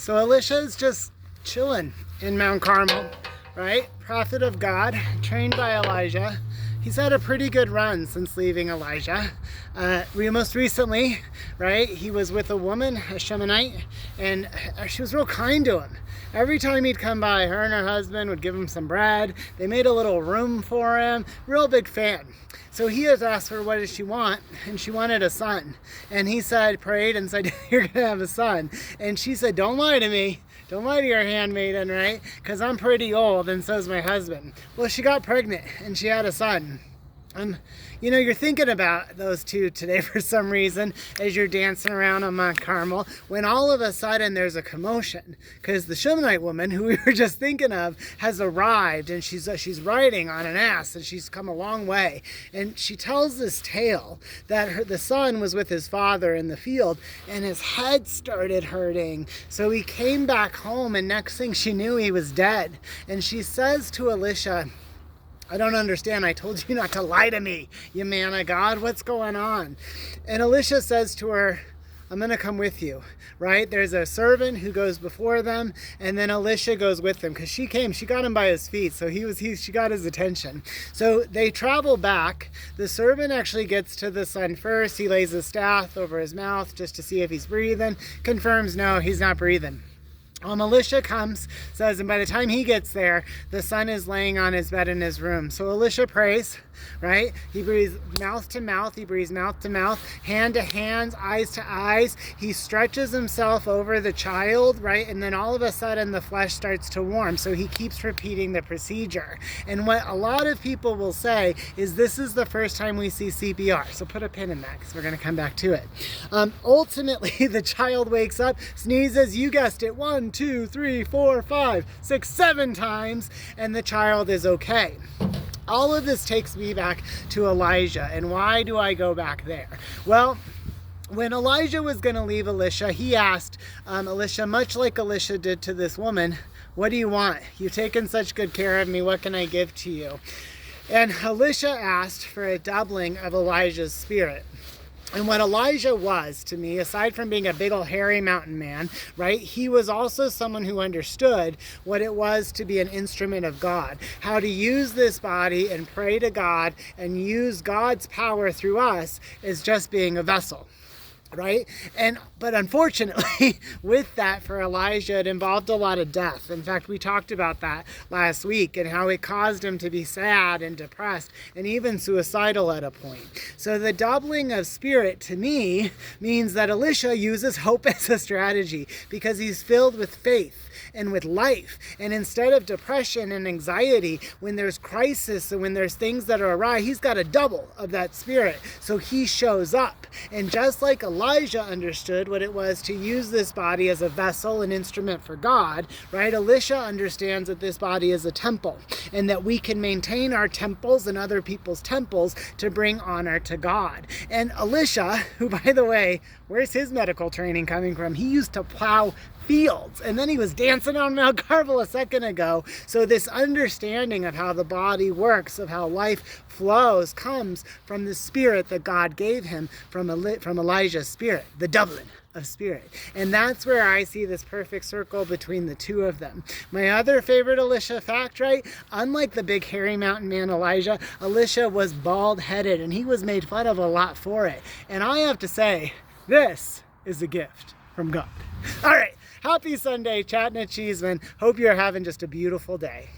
So Elisha's just chilling in Mount Carmel, right? Prophet of God, trained by Elijah. He's had a pretty good run since leaving Elijah. Most recently, right, he was with a woman, a Shemanite, and she was real kind to him. Every time he'd come by, her and her husband would give him some bread. They made a little room for him. Real big fan. So he has asked her, what does she want? And she wanted a son. And he prayed and said, you're going to have a son. And she said, don't lie to me. Don't lie to your handmaiden, right? Because I'm pretty old and so's my husband. Well, she got pregnant and she had a son. You know, you're thinking about those two today for some reason as you're dancing around on Mount Carmel, when all of a sudden there's a commotion because the Shemanite woman who we were just thinking of has arrived, and she's riding on an ass, and she's come a long way. And she tells this tale that the son was with his father in the field and his head started hurting. So he came back home, and next thing she knew, he was dead. And she says to Elisha, I don't understand. I told you not to lie to me, you man of God. What's going on? And Elisha says to her, I'm going to come with you, right? There's a servant who goes before them, and then Elisha goes with them because she got him by his feet, so she got his attention. So they travel back. The servant actually gets to the son first. He lays his staff over his mouth just to see if he's breathing. Confirms, no, he's not breathing. Elisha comes, says, and by the time he gets there, the son is laying on his bed in his room. So Elisha prays, right? He breathes mouth to mouth. He breathes mouth to mouth, hand to hands, eyes to eyes. He stretches himself over the child, right? And then all of a sudden the flesh starts to warm. So he keeps repeating the procedure. And what a lot of people will say is this is the first time we see CPR. So put a pin in that because we're going to come back to it. Ultimately, the child wakes up, sneezes, you guessed it, 1, 2, 3, 4, 5, 6, 7 times, and the child is okay. All of this takes me back to Elijah. And why do I go back there? Well, when Elijah was going to leave Elisha, he asked Elisha, much like Elisha did to this woman, what do you want? You've taken such good care of me. What can I give to you? And Elisha asked for a doubling of Elijah's spirit. And what Elijah was to me, aside from being a big old hairy mountain man, right, he was also someone who understood what it was to be an instrument of God, how to use this body and pray to God and use God's power through us as just being a vessel. Right? But unfortunately, with that for Elijah, it involved a lot of death. In fact, we talked about that last week and how it caused him to be sad and depressed and even suicidal at a point. So the doubling of spirit to me means that Elisha uses hope as a strategy because he's filled with faith and with life. And instead of depression and anxiety, when there's crisis and when there's things that are awry, he's got a double of that spirit. So he shows up. And just like Elijah understood what it was to use this body as a vessel, an instrument for God, right? Elisha understands that this body is a temple and that we can maintain our temples and other people's temples to bring honor to God. And Elisha, who, by the way, where's his medical training coming from? He used to plow fields, and then he was dancing on Mount Carmel a second ago. So this understanding of how the body works, of how life flows, comes from the spirit that God gave him from Elijah's spirit, the doubling of spirit. And that's where I see this perfect circle between the two of them. My other favorite Elisha fact, right? Unlike the big hairy mountain man Elijah, Elisha was bald-headed, and he was made fun of a lot for it. And I have to say, this is a gift from God. All right. Happy Sunday, chatting at Cheesman. Hope you're having just a beautiful day.